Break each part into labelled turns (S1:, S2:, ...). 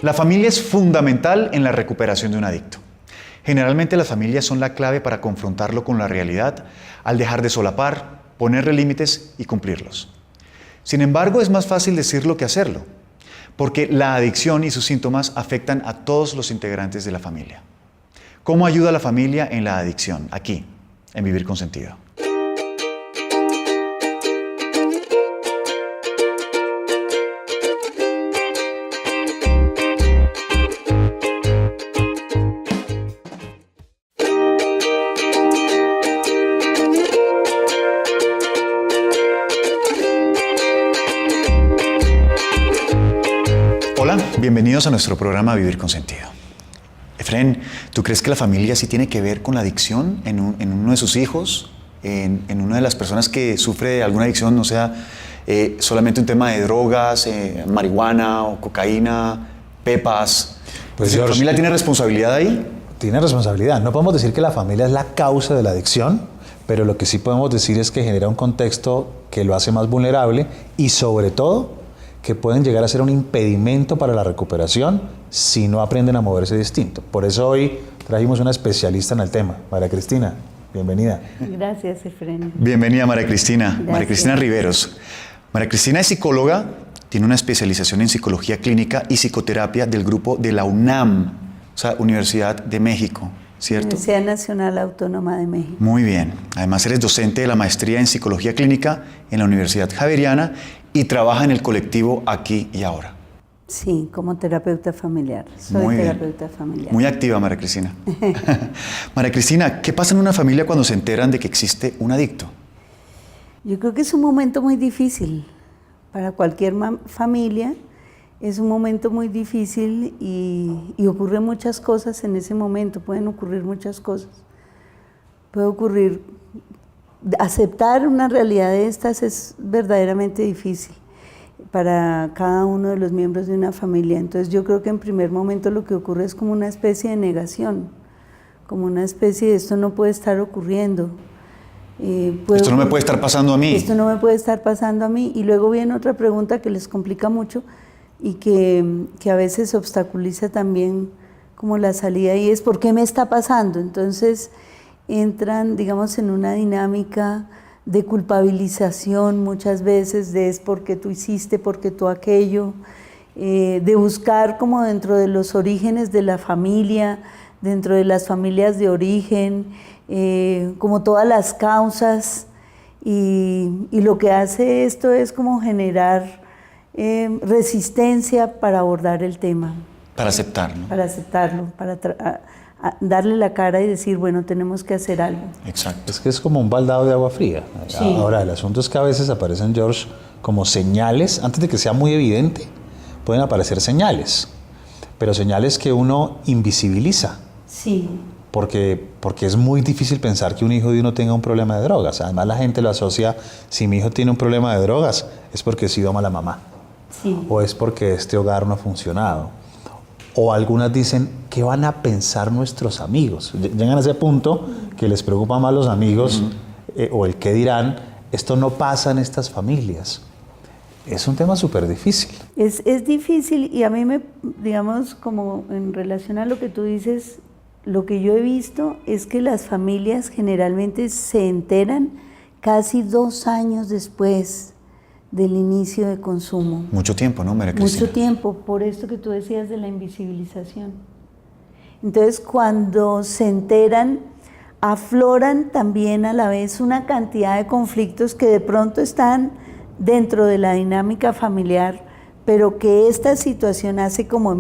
S1: La familia es fundamental en la recuperación de un adicto. Generalmente las familias son la clave para confrontarlo con la realidad al dejar de solapar, ponerle límites y cumplirlos. Sin embargo, es más fácil decirlo que hacerlo, porque la adicción y sus síntomas afectan a todos los integrantes de la familia. ¿Cómo ayuda a la familia en la adicción? Aquí, en Vivir con Sentido. Hola, bienvenidos a nuestro programa Vivir con Sentido. Efren, ¿tú crees que la familia sí tiene que ver con la adicción en uno de sus hijos? En una de las personas que sufre de alguna adicción, no sea solamente un tema de drogas, marihuana o cocaína, pepas. Pues ¿la familia tiene responsabilidad ahí?
S2: Tiene responsabilidad. No podemos decir que la familia es la causa de la adicción, pero lo que sí podemos decir es que genera un contexto que lo hace más vulnerable y sobre todo que pueden llegar a ser un impedimento para la recuperación si no aprenden a moverse distinto. Por eso hoy trajimos una especialista en el tema. María Cristina, bienvenida.
S3: Gracias, Efren.
S1: Bienvenida, María Cristina.
S3: Gracias.
S1: María Cristina Riveros. María Cristina es psicóloga, tiene una especialización en psicología clínica y psicoterapia del grupo de la UNAM, o sea, Universidad de México, ¿cierto?
S3: Universidad Nacional Autónoma de México.
S1: Muy bien. Además eres docente de la maestría en psicología clínica en la Universidad Javeriana y trabaja en el colectivo Aquí y Ahora.
S3: Sí, como terapeuta familiar. Soy
S1: Muy
S3: terapeuta
S1: bien.
S3: familiar.
S1: Muy activa, María Cristina. María Cristina, ¿qué pasa en una familia cuando se enteran de que existe un adicto?
S3: Yo creo que es un momento muy difícil para cualquier familia. Es un momento muy difícil y ocurren muchas cosas en ese momento. Pueden ocurrir muchas cosas. Puede ocurrir. Aceptar una realidad de estas es verdaderamente difícil para cada uno de los miembros de una familia. Entonces yo creo que en primer momento lo que ocurre es como una especie de negación, como una especie de esto no puede estar ocurriendo.
S1: Esto no me puede estar pasando a mí.
S3: Esto no me puede estar pasando a mí. Y luego viene otra pregunta que les complica mucho y que a veces obstaculiza también como la salida, y es ¿por qué me está pasando? Entonces entran, digamos, en una dinámica de culpabilización muchas veces, de es porque tú hiciste, porque tú aquello, de buscar como dentro de los orígenes de la familia, dentro de las familias de origen, como todas las causas, y lo que hace esto es como generar resistencia para abordar el tema.
S1: Para aceptarlo.
S3: Para aceptarlo, para darle la cara y decir, bueno, tenemos que hacer algo.
S1: Exacto.
S2: Es que es como un baldado de agua fría.
S3: Sí.
S2: Ahora, el asunto es que a veces aparecen, George, como señales, antes de que sea muy evidente, pueden aparecer señales, pero señales que uno invisibiliza.
S3: Sí.
S2: Porque es muy difícil pensar que un hijo de uno tenga un problema de drogas. Además, la gente lo asocia, si mi hijo tiene un problema de drogas, es porque he sido mala mamá.
S3: Sí.
S2: O es porque este hogar no ha funcionado. O algunas dicen, ¿qué van a pensar nuestros amigos? Llegan a ese punto que les preocupa más los amigos o el qué dirán. Esto no pasa en estas familias. Es un tema súper difícil.
S3: Es difícil, y a mí digamos, como en relación a lo que tú dices, lo que yo he visto es que las familias generalmente se enteran casi 2 años después del inicio de consumo.
S1: Mucho tiempo, ¿no, María Cristina?
S3: Mucho tiempo, por esto que tú decías de la invisibilización. Entonces, cuando se enteran, afloran también a la vez una cantidad de conflictos que de pronto están dentro de la dinámica familiar, pero que esta situación hace como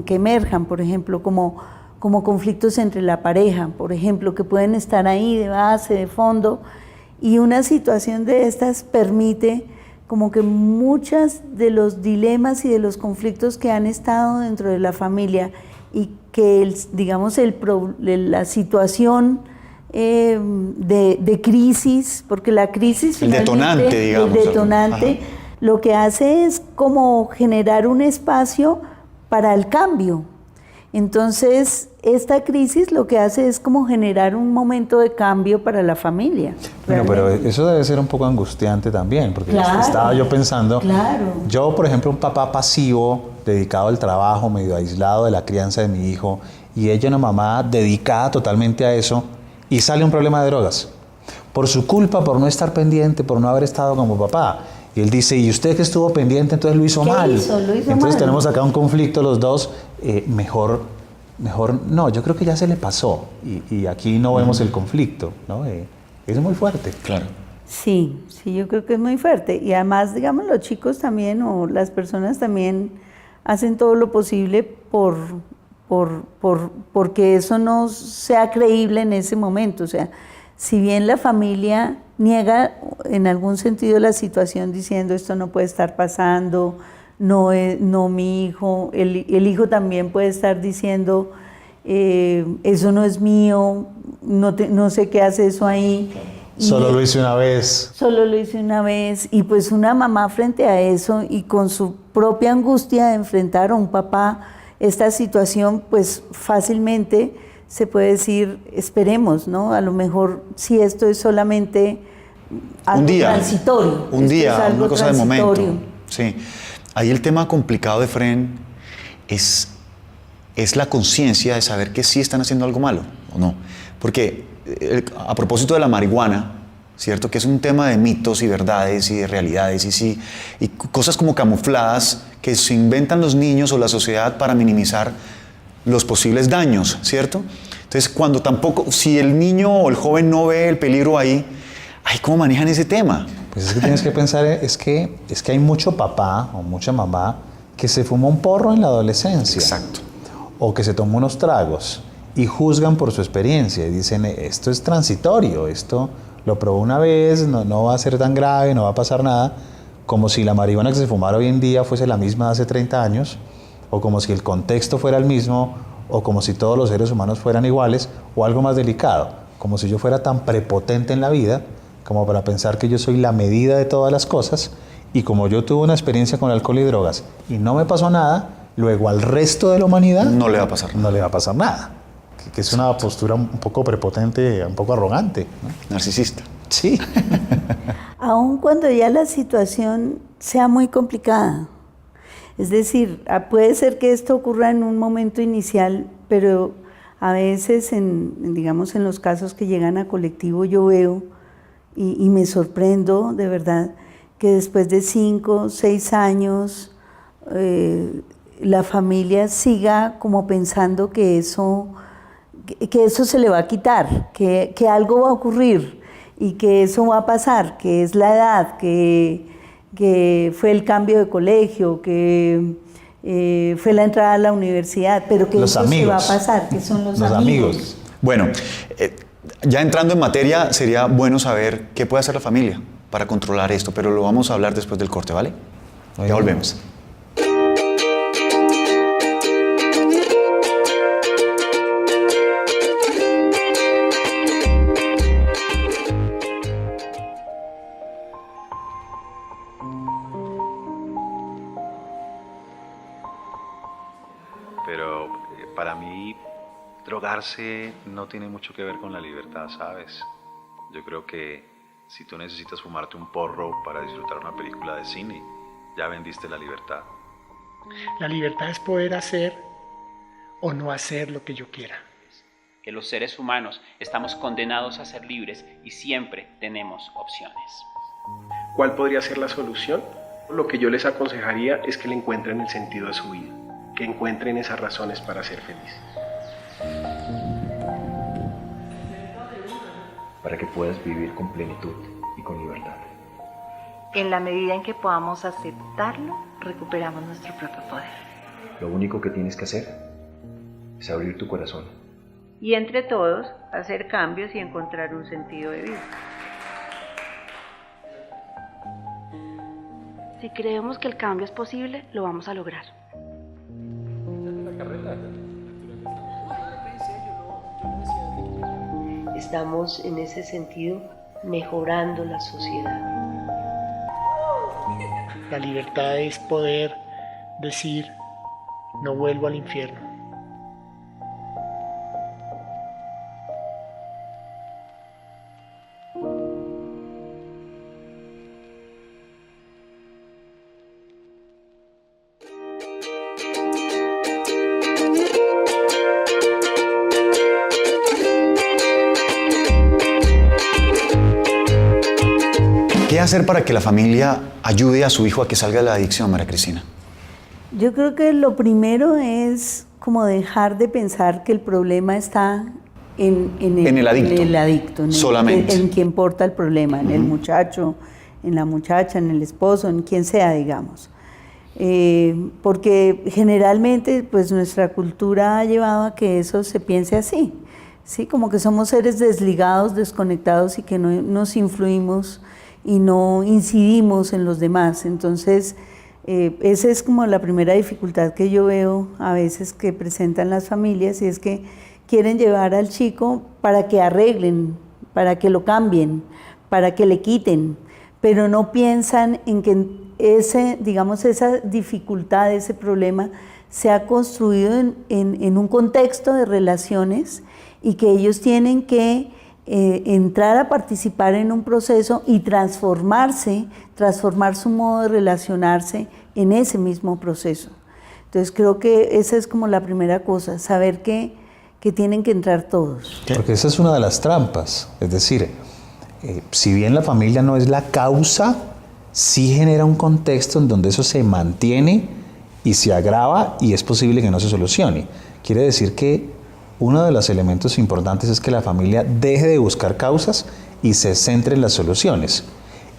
S3: que emerjan, por ejemplo, como conflictos entre la pareja, por ejemplo, que pueden estar ahí de base, de fondo, y una situación de estas permite como que muchos de los dilemas y de los conflictos que han estado dentro de la familia y que, la situación de crisis, porque la crisis...
S1: El detonante, digamos.
S3: El detonante, lo que hace es como generar un espacio para el cambio. Entonces, esta crisis lo que hace es como generar un momento de cambio para la familia.
S2: Bueno, pero
S3: realmente.
S2: eso debe ser un poco angustiante también, porque
S3: Claro,
S2: estaba yo pensando,
S3: claro.
S2: yo por ejemplo un papá pasivo, dedicado al trabajo, medio aislado de la crianza de mi hijo, y ella una mamá dedicada totalmente a eso, y sale un problema de drogas. Por su culpa, por no estar pendiente, por no haber estado como papá. Y él dice, y usted que estuvo pendiente, entonces lo hizo
S3: ¿Qué
S2: mal.
S3: hizo? Lo hizo
S2: Entonces
S3: mal.
S2: tenemos acá un conflicto los dos, mejor, no, yo creo que ya se le pasó, y aquí no vemos el conflicto, ¿no? Es muy fuerte.
S1: Claro.
S3: Sí, sí, yo creo que es muy fuerte. Y además, digamos, los chicos también o las personas también hacen todo lo posible porque eso no sea creíble en ese momento. O sea, si bien la familia niega en algún sentido la situación diciendo esto no puede estar pasando, no, no mi hijo, el hijo también puede estar diciendo eso no es mío, no sé qué hace eso ahí.
S2: Solo lo hice una vez.
S3: Solo lo hice una vez y pues una mamá frente a eso y con su propia angustia de enfrentar a un papá esta situación, pues fácilmente se puede decir, esperemos, ¿no? A lo mejor si esto es solamente algo transitorio.
S1: Un
S3: esto
S1: día,
S3: es algo
S1: una cosa de momento.
S3: transitorio.
S1: Sí. Ahí el tema complicado de Fren es la conciencia de saber que sí están haciendo algo malo o no. Porque a propósito de la marihuana, ¿cierto? Que es un tema de mitos y verdades y de realidades y cosas como camufladas que se inventan los niños o la sociedad para minimizar los posibles daños, ¿cierto? Entonces, cuando tampoco, si el niño o el joven no ve el peligro ahí, ay, ¿cómo manejan ese tema?
S2: Pues es que tienes que pensar, es que hay mucho papá o mucha mamá que se fumó un porro en la adolescencia.
S1: Exacto.
S2: O que se tomó unos tragos y juzgan por su experiencia y dicen, esto es transitorio, esto lo probó una vez, no va a ser tan grave, no va a pasar nada, como si la marihuana que se fumara hoy en día fuese la misma de hace 30 años, o como si el contexto fuera el mismo, o como si todos los seres humanos fueran iguales, o algo más delicado, como si yo fuera tan prepotente en la vida, como para pensar que yo soy la medida de todas las cosas, y como yo tuve una experiencia con alcohol y drogas y no me pasó nada, luego al resto de la humanidad
S1: No le va a pasar nada.
S2: no le va a pasar nada. Que es una postura un poco prepotente, un poco arrogante, ¿no?
S1: Narcisista.
S2: Sí.
S3: Aun cuando ya la situación sea muy complicada. Es decir, puede ser que esto ocurra en un momento inicial, pero a veces, digamos, en los casos que llegan a colectivo, yo veo y me sorprendo de verdad que después de 5, 6 años la familia siga como pensando que eso se le va a quitar, que algo va a ocurrir y que eso va a pasar, que es la edad, que fue el cambio de colegio, que fue la entrada a la universidad, pero que
S2: Los
S3: eso
S2: amigos.
S3: se va a pasar, que son los amigos.
S1: Bueno, ya entrando en materia, sería bueno saber qué puede hacer la familia para controlar esto, pero lo vamos a hablar después del corte, ¿vale? Ya volvemos.
S4: Pero para mí drogarse no tiene mucho que ver con la libertad, ¿sabes? Yo creo que si tú necesitas fumarte un porro para disfrutar una película de cine, ya vendiste la libertad.
S5: La libertad es poder hacer o no hacer lo que yo quiera.
S6: Que los seres humanos estamos condenados a ser libres y siempre tenemos opciones.
S7: ¿Cuál podría ser la solución? Lo que yo les aconsejaría es que le encuentren el sentido de su vida, que encuentren esas razones para ser felices.
S8: Para que puedas vivir con plenitud y con libertad.
S9: En la medida en que podamos aceptarlo, recuperamos nuestro propio poder.
S8: Lo único que tienes que hacer es abrir tu corazón.
S3: Y entre todos, hacer cambios y encontrar un sentido de vida.
S9: Si creemos que el cambio es posible, lo vamos a lograr.
S10: Estamos en ese sentido mejorando la sociedad.
S5: La libertad es poder decir, no vuelvo al infierno.
S1: ¿Qué hacer para que la familia ayude a su hijo a que salga de la adicción, María Cristina?
S3: Yo creo que lo primero es como dejar de pensar que el problema está en
S1: el adicto.
S3: En el adicto,
S1: Solamente.
S3: En quien porta el problema, en el muchacho, en la muchacha, en el esposo, en quien sea, digamos. Porque generalmente pues nuestra cultura ha llevado a que eso se piense así, ¿sí? Como que somos seres desligados, desconectados y que no nos influimos y no incidimos en los demás. Entonces, esa es como la primera dificultad que yo veo a veces que presentan las familias, y es que quieren llevar al chico para que arreglen, para que lo cambien, para que le quiten, pero no piensan en que esa dificultad, ese problema, se ha construido en un contexto de relaciones y que ellos tienen que entrar a participar en un proceso y transformar su modo de relacionarse en ese mismo proceso. Entonces creo que esa es como la primera cosa, saber que tienen que entrar todos.
S2: Porque esa es una de las trampas, es decir, si bien la familia no es la causa, sí genera un contexto en donde eso se mantiene y se agrava y es posible que no se solucione. Quiere decir que uno de los elementos importantes es que la familia deje de buscar causas y se centre en las soluciones.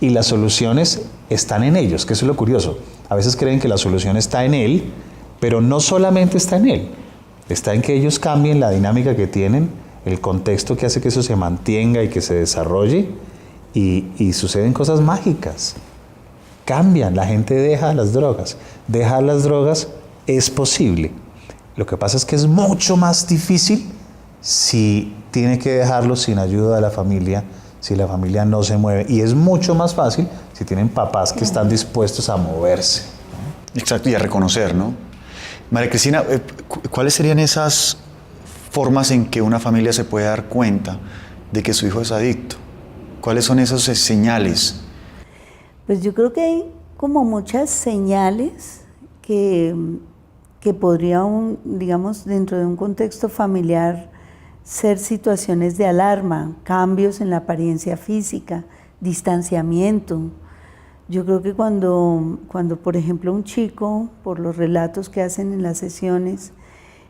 S2: Y las soluciones están en ellos, que eso es lo curioso. A veces creen que la solución está en él, pero no solamente está en él. Está en que ellos cambien la dinámica que tienen, el contexto que hace que eso se mantenga y que se desarrolle, y suceden cosas mágicas. Cambian, la gente deja las drogas. Dejar las drogas es posible. Lo que pasa es que es mucho más difícil si tiene que dejarlo sin ayuda de la familia, si la familia no se mueve. Y es mucho más fácil si tienen papás que están dispuestos a moverse.
S1: Exacto, y a reconocer, ¿no? María Cristina, ¿cuáles serían esas formas en que una familia se puede dar cuenta de que su hijo es adicto? ¿Cuáles son esas señales?
S3: Pues yo creo que hay como muchas señales que podrían, digamos, dentro de un contexto familiar, ser situaciones de alarma, cambios en la apariencia física, distanciamiento. Yo creo que cuando por ejemplo, un chico, por los relatos que hacen en las sesiones,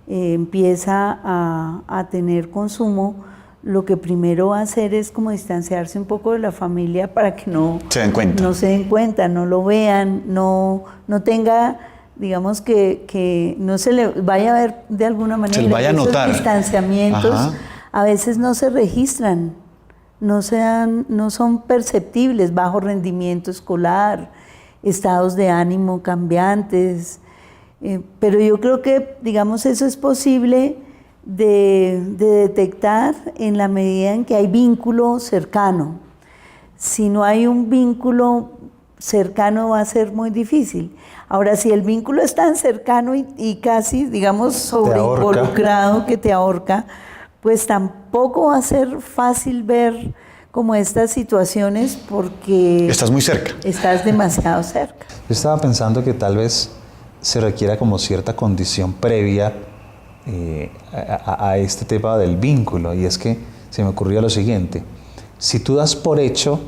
S3: empieza a tener consumo, lo que primero va a hacer es como distanciarse un poco de la familia para que no se den cuenta, no lo vean, no tenga, digamos, que no se le vaya a ver de alguna manera.
S1: Se le vaya a notar.
S3: Esos distanciamientos a veces no se registran, no son perceptibles, bajo rendimiento escolar, estados de ánimo cambiantes, pero yo creo que, digamos, eso es posible de detectar en la medida en que hay vínculo cercano. Si no hay un vínculo cercano va a ser muy difícil. Ahora, si el vínculo es tan cercano y casi, digamos, sobreinvolucrado que te ahorca, pues tampoco va a ser fácil ver como estas situaciones porque
S1: estás muy cerca.
S3: Estás demasiado cerca.
S2: Yo estaba pensando que tal vez se requiera como cierta condición previa a este tema del vínculo, y es que se me ocurrió lo siguiente: si tú das por hecho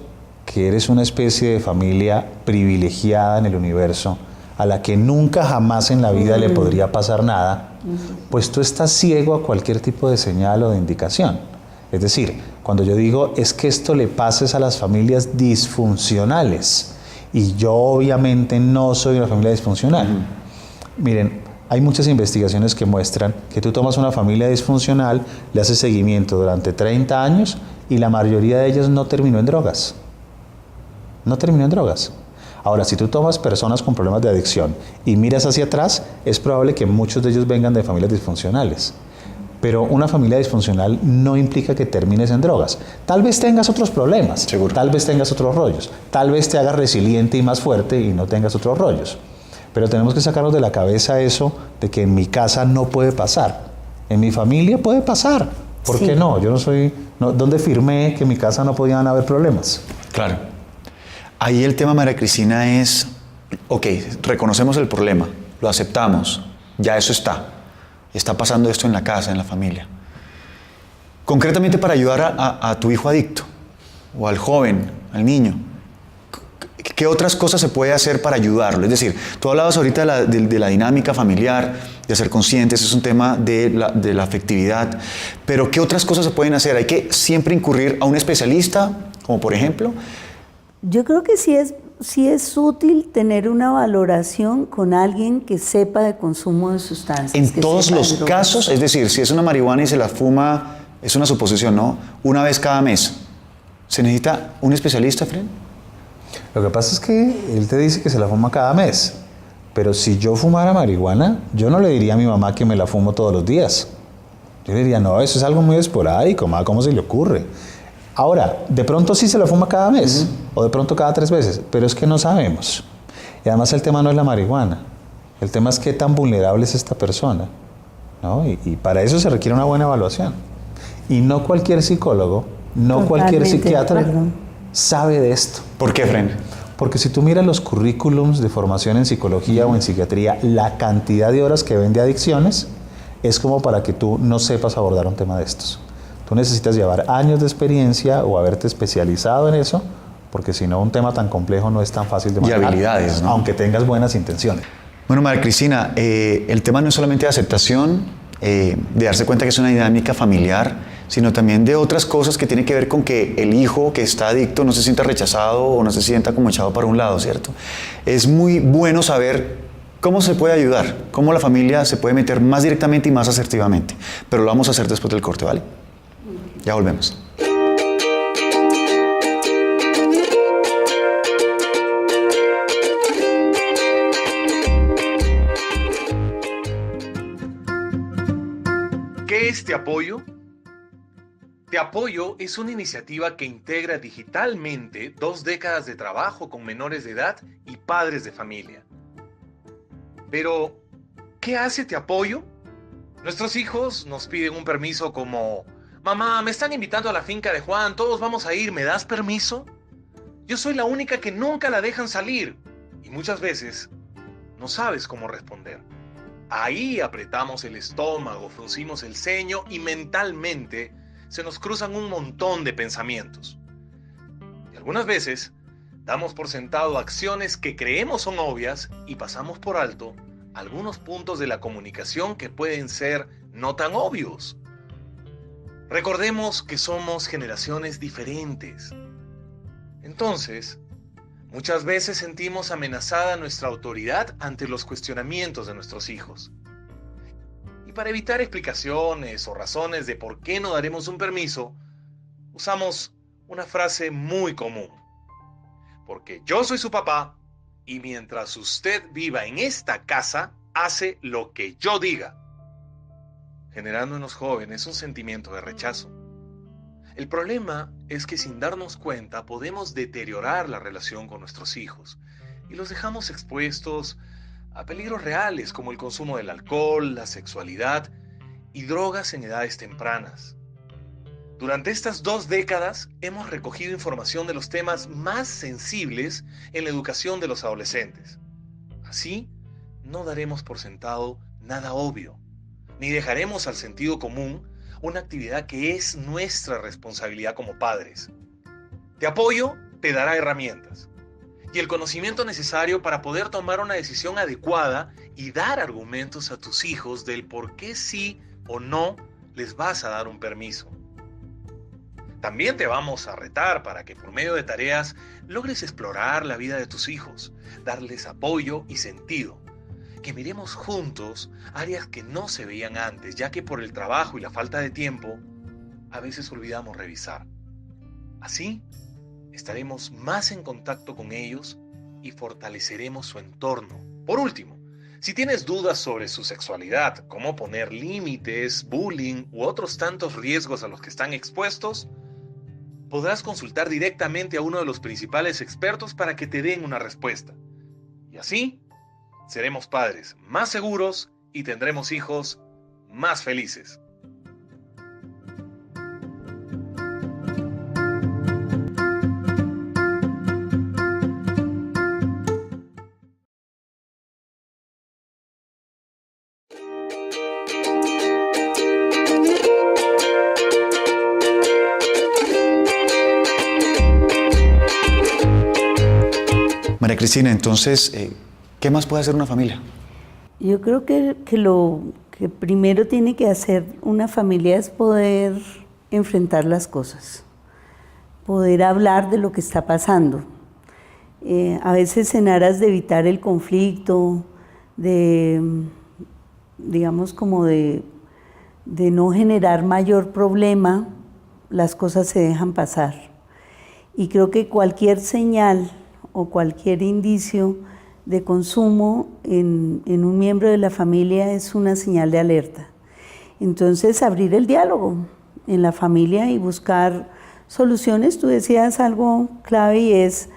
S2: que eres una especie de familia privilegiada en el universo, a la que nunca jamás en la vida le podría pasar nada, pues tú estás ciego a cualquier tipo de señal o de indicación. Es decir, cuando yo digo es que esto le pasa a las familias disfuncionales, y yo obviamente no soy una familia disfuncional. Miren, hay muchas investigaciones que muestran que tú tomas una familia disfuncional, le haces seguimiento durante 30 años y la mayoría de ellas no terminó en drogas. No terminó en drogas. Ahora, si tú tomas personas con problemas de adicción y miras hacia atrás, es probable que muchos de ellos vengan de familias disfuncionales. Pero una familia disfuncional no implica que termines en drogas. Tal vez tengas otros problemas, seguro. Tal vez tengas otros rollos, tal vez te hagas resiliente y más fuerte y no tengas otros rollos. Pero tenemos que sacarnos de la cabeza eso de que en mi casa no puede pasar. En mi familia puede pasar. ¿Por qué no? Yo no soy... ¿Dónde firmé que en mi casa no podían haber problemas?
S1: Claro. Ahí el tema, María Cristina, es, ok, reconocemos el problema, lo aceptamos, ya eso está pasando esto en la casa, en la familia. Concretamente, para ayudar a tu hijo adicto, o al joven, al niño, ¿qué otras cosas se puede hacer para ayudarlo? Es decir, tú hablabas ahorita de la dinámica familiar, de ser conscientes, es un tema de la afectividad, pero ¿qué otras cosas se pueden hacer? ¿Hay que siempre incurrir a un especialista, como por ejemplo?
S3: Yo creo que sí es útil tener una valoración con alguien que sepa de consumo de sustancias.
S1: En todos los casos, es decir, si es una marihuana y se la fuma, es una suposición, ¿no? Una vez cada mes. ¿Se necesita un especialista, Fred?
S2: Lo que pasa es que él te dice que se la fuma cada mes, pero si yo fumara marihuana, yo no le diría a mi mamá que me la fumo todos los días. Yo le diría, no, eso es algo muy esporádico, ma, ¿cómo se le ocurre? Ahora, de pronto sí se la fuma cada mes, o de pronto cada 3 veces, pero es que no sabemos. Y además el tema no es la marihuana, el tema es qué tan vulnerable es esta persona, ¿no? Y para eso se requiere una buena evaluación. Y no cualquier psicólogo, no cualquier psiquiatra sabe de esto.
S1: ¿Por qué, Fren?
S2: Porque si tú miras los currículums de formación en psicología o en psiquiatría, la cantidad de horas que ven de adicciones es como para que tú no sepas abordar un tema de estos. Tú necesitas llevar años de experiencia o haberte especializado en eso, porque si no, un tema tan complejo no es tan fácil de manejar.
S1: Y habilidades, ¿no?
S2: Aunque tengas buenas intenciones.
S1: Bueno, María Cristina, el tema no es solamente de aceptación, de darse cuenta que es una dinámica familiar, sino también de otras cosas que tienen que ver con que el hijo que está adicto no se sienta rechazado o no se sienta como echado para un lado, ¿cierto? Es muy bueno saber cómo se puede ayudar, cómo la familia se puede meter más directamente y más asertivamente, pero lo vamos a hacer después del corte, ¿vale? Ya volvemos.
S11: ¿Qué es Te Apoyo? Te Apoyo es una iniciativa que integra digitalmente 2 décadas de trabajo con menores de edad y padres de familia. Pero, ¿qué hace Te Apoyo? Nuestros hijos nos piden un permiso como: mamá, me están invitando a la finca de Juan, todos vamos a ir, ¿me das permiso? Yo soy la única que nunca la dejan salir. Y muchas veces no sabes cómo responder. Ahí apretamos el estómago, fruncimos el ceño y mentalmente se nos cruzan un montón de pensamientos. Y algunas veces damos por sentado acciones que creemos son obvias y pasamos por alto algunos puntos de la comunicación que pueden ser no tan obvios. Recordemos que somos generaciones diferentes. Entonces, muchas veces sentimos amenazada nuestra autoridad ante los cuestionamientos de nuestros hijos. Y para evitar explicaciones o razones de por qué no daremos un permiso, usamos una frase muy común. Porque yo soy su papá y mientras usted viva en esta casa, hace lo que yo diga, generando en los jóvenes un sentimiento de rechazo. El problema es que sin darnos cuenta podemos deteriorar la relación con nuestros hijos y los dejamos expuestos a peligros reales como el consumo del alcohol, la sexualidad y drogas en edades tempranas. Durante estas 2 décadas hemos recogido información de los temas más sensibles en la educación de los adolescentes. Así, no daremos por sentado nada obvio, ni dejaremos al sentido común una actividad que es nuestra responsabilidad como padres. Te Apoyo te dará herramientas y el conocimiento necesario para poder tomar una decisión adecuada y dar argumentos a tus hijos del por qué sí o no les vas a dar un permiso. También te vamos a retar para que por medio de tareas logres explorar la vida de tus hijos, darles apoyo y sentido. Que miremos juntos áreas que no se veían antes, ya que por el trabajo y la falta de tiempo, a veces olvidamos revisar. Así, estaremos más en contacto con ellos y fortaleceremos su entorno. Por último, si tienes dudas sobre su sexualidad, cómo poner límites, bullying u otros tantos riesgos a los que están expuestos, podrás consultar directamente a uno de los principales expertos para que te den una respuesta. Y así, seremos padres más seguros y tendremos hijos más felices.
S1: María Cristina, entonces, ¿qué más puede hacer una familia?
S3: Yo creo que lo que primero tiene que hacer una familia es poder enfrentar las cosas, poder hablar de lo que está pasando. A veces en aras de evitar el conflicto, digamos como de no generar mayor problema, las cosas se dejan pasar. Y creo que cualquier señal o cualquier indicio de consumo en un miembro de la familia es una señal de alerta. Entonces, abrir el diálogo en la familia y buscar soluciones. Tú decías algo clave y es,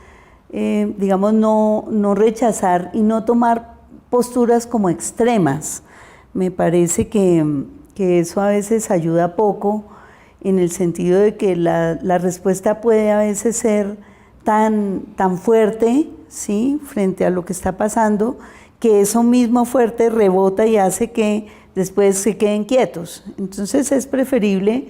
S3: digamos, no rechazar y no tomar posturas como extremas. Me parece que eso a veces ayuda poco, en el sentido de que la respuesta puede a veces ser tan fuerte, ¿sí?, frente a lo que está pasando, que eso mismo fuerte rebota y hace que después se queden quietos. Entonces es preferible,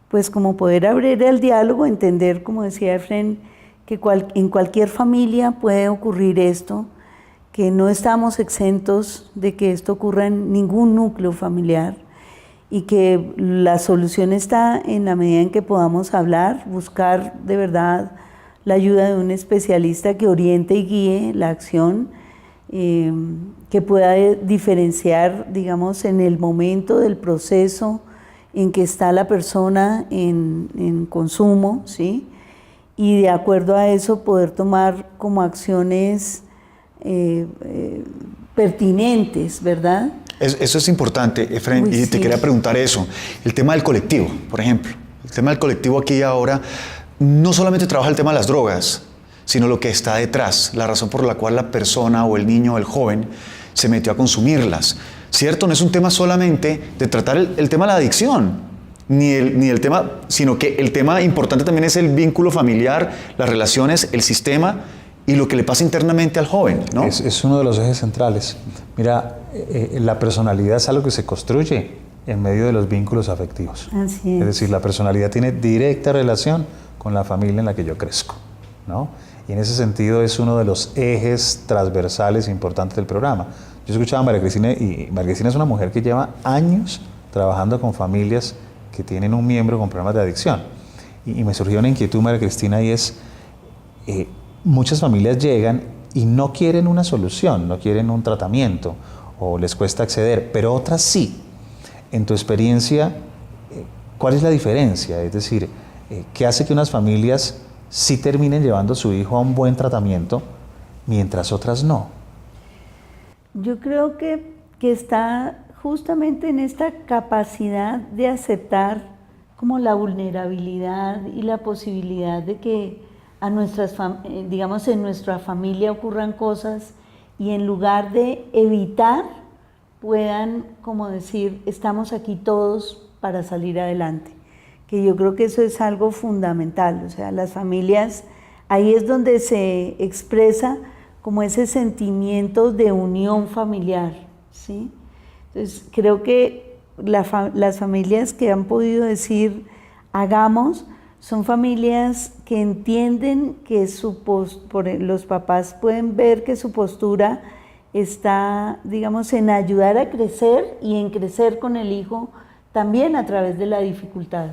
S3: pues, como poder abrir el diálogo, entender, como decía Efren, que en cualquier familia puede ocurrir esto, que no estamos exentos de que esto ocurra en ningún núcleo familiar y que la solución está en la medida en que podamos hablar, buscar de verdad la ayuda de un especialista que oriente y guíe la acción, que pueda diferenciar, digamos, en el momento del proceso en que está la persona en consumo, ¿sí? Y de acuerdo a eso poder tomar como acciones pertinentes, ¿verdad?
S1: Eso es importante, Efren, y te quería preguntar eso. El tema del colectivo, por ejemplo. El tema del colectivo aquí y ahora no solamente trabaja el tema de las drogas, sino lo que está detrás, la razón por la cual la persona o el niño o el joven se metió a consumirlas. ¿Cierto? No es un tema solamente de tratar el tema de la adicción, ni el tema, sino que el tema importante también es el vínculo familiar, las relaciones, el sistema y lo que le pasa internamente al joven, ¿no?
S2: Es uno de los ejes centrales. Mira, la personalidad es algo que se construye en medio de los vínculos afectivos.
S3: Así es.
S2: Es decir, la personalidad tiene directa relación con la familia en la que yo crezco, ¿no? Y en ese sentido es uno de los ejes transversales importantes del programa. Yo escuchaba a María Cristina y María Cristina es una mujer que lleva años trabajando con familias que tienen un miembro con problemas de adicción. Y me surgió una inquietud, María Cristina, y es, muchas familias llegan y no quieren una solución, no quieren un tratamiento o les cuesta acceder, pero otras sí. En tu experiencia, ¿cuál es la diferencia? Es decir, ¿qué hace que unas familias sí terminen llevando a su hijo a un buen tratamiento, mientras otras no?
S3: Yo creo que está justamente en esta capacidad de aceptar como la vulnerabilidad y la posibilidad de que a digamos, en nuestra familia ocurran cosas y en lugar de evitar, puedan, como decir, estamos aquí todos para salir adelante. Que yo creo que eso es algo fundamental. O sea, las familias, ahí es donde se expresa como ese sentimiento de unión familiar, ¿sí? Entonces, creo que las familias que han podido decir, hagamos, son familias que entienden que los papás pueden ver que su postura está, digamos, en ayudar a crecer y en crecer con el hijo también a través de la dificultad.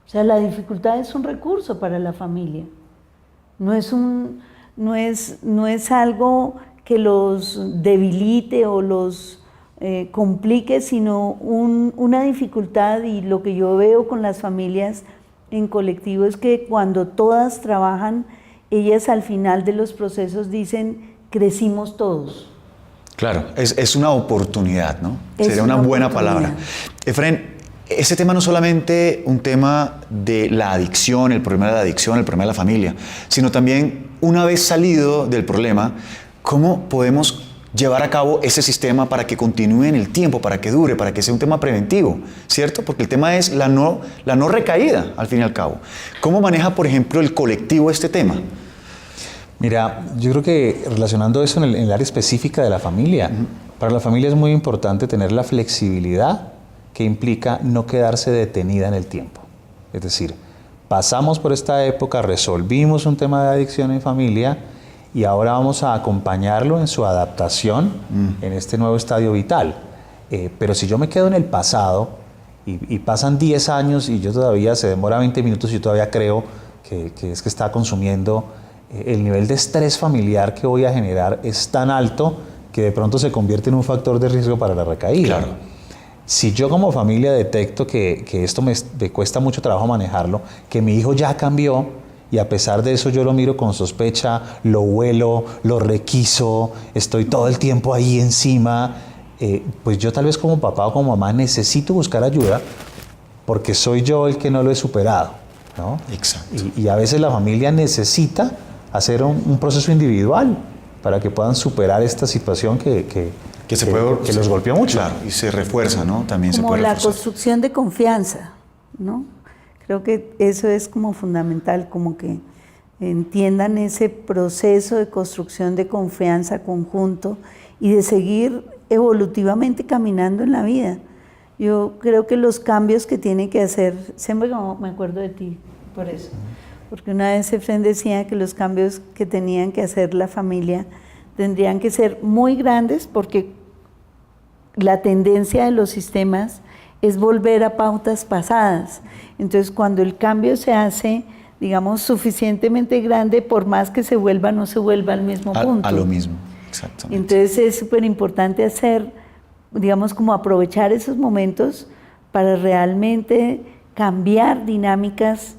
S3: O sea, la dificultad es un recurso para la familia. No es algo que los debilite o los complique, sino una dificultad, y lo que yo veo con las familias en colectivo es que cuando todas trabajan, ellas al final de los procesos dicen, crecimos todos.
S1: Claro, es una oportunidad, ¿no? Sería una buena palabra. Efren, ese tema no es solamente un tema de la adicción, el problema de la adicción, el problema de la familia, sino también, una vez salido del problema, ¿cómo podemos llevar a cabo ese sistema para que continúe en el tiempo, para que dure, para que sea un tema preventivo, ¿cierto? Porque el tema es la no recaída, al fin y al cabo. ¿Cómo maneja, por ejemplo, el colectivo este tema?
S2: Mira, yo creo que relacionando eso en el área específica de la familia, para la familia es muy importante tener la flexibilidad que implica no quedarse detenida en el tiempo. Es decir, pasamos por esta época, resolvimos un tema de adicción en familia y ahora vamos a acompañarlo en su adaptación en este nuevo estadio vital. Pero si yo me quedo en el pasado y pasan 10 años y yo todavía, se demora 20 minutos y yo todavía creo que es que está consumiendo, el nivel de estrés familiar que voy a generar es tan alto que de pronto se convierte en un factor de riesgo para la recaída.
S1: Claro.
S2: Si yo como familia detecto que esto me cuesta mucho trabajo manejarlo, que mi hijo ya cambió y a pesar de eso yo lo miro con sospecha, lo huelo, lo requiso, estoy todo el tiempo ahí encima, pues yo tal vez como papá o como mamá necesito buscar ayuda porque soy yo el que no lo he superado, ¿no?
S1: Exacto.
S2: Y a veces la familia necesita hacer un proceso individual para que puedan superar esta situación que los golpeó mucho.
S1: Claro, y se refuerza, ¿no? También
S3: como
S1: se puede
S3: la
S1: reforzar.
S3: construcción de confianza, ¿no? Creo que eso es como fundamental, como que entiendan ese proceso de construcción de confianza conjunto y de seguir evolutivamente caminando en la vida. Yo creo que los cambios que tiene que hacer, siempre me acuerdo de ti por eso, porque una vez Efren decía que los cambios que tenían que hacer la familia tendrían que ser muy grandes porque la tendencia de los sistemas es volver a pautas pasadas. Entonces, cuando el cambio se hace, digamos, suficientemente grande, por más que se vuelva, no se vuelva al mismo punto.
S1: A lo mismo, exactamente.
S3: Entonces, es súper importante hacer, digamos, como aprovechar esos momentos para realmente cambiar dinámicas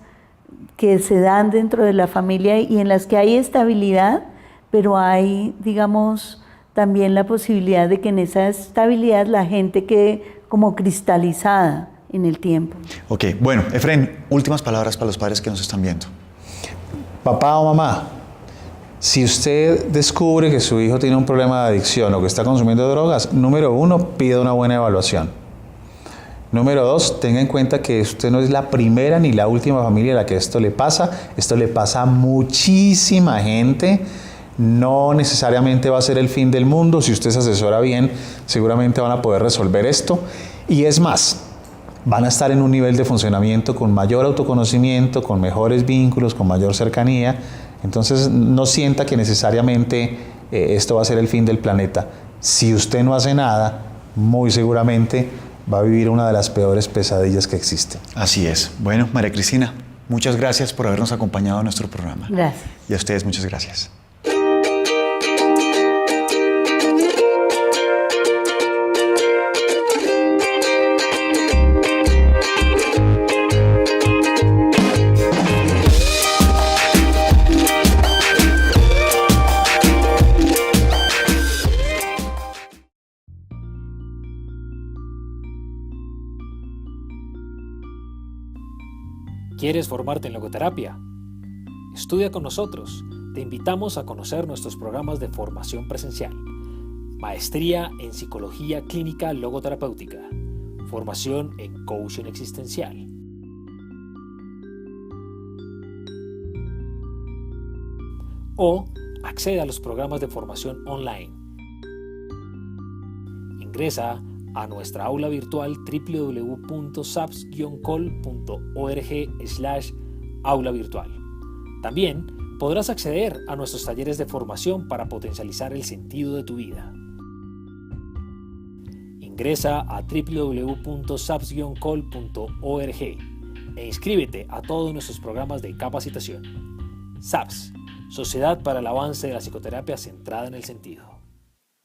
S3: que se dan dentro de la familia y en las que hay estabilidad, pero hay, digamos, también la posibilidad de que en esa estabilidad la gente quede como cristalizada en el tiempo.
S1: Ok, bueno, Efren, últimas palabras para los padres que nos están viendo.
S2: Papá o mamá, si usted descubre que su hijo tiene un problema de adicción o que está consumiendo drogas, número 1, pida una buena evaluación. Número 2, tenga en cuenta que usted no es la primera ni la última familia a la que esto le pasa a muchísima gente. No necesariamente va a ser el fin del mundo. Si usted se asesora bien, seguramente van a poder resolver esto. Y es más, van a estar en un nivel de funcionamiento con mayor autoconocimiento, con mejores vínculos, con mayor cercanía. Entonces, no sienta que necesariamente esto va a ser el fin del planeta. Si usted no hace nada, muy seguramente va a vivir una de las peores pesadillas que existen.
S1: Así es. Bueno, María Cristina, muchas gracias por habernos acompañado en nuestro programa.
S3: Gracias.
S1: Y a ustedes, muchas gracias.
S12: ¿Quieres formarte en logoterapia? Estudia con nosotros. Te invitamos a conocer nuestros programas de formación presencial. Maestría en Psicología Clínica Logoterapéutica. Formación en Coaching Existencial. O accede a los programas de formación online. Ingresa a nuestra aula virtual www.saps-col.org/aula virtual. También podrás acceder a nuestros talleres de formación para potencializar el sentido de tu vida. Ingresa a www.saps-col.org e inscríbete a todos nuestros programas de capacitación. SAPS, Sociedad para el Avance de la Psicoterapia Centrada en el Sentido.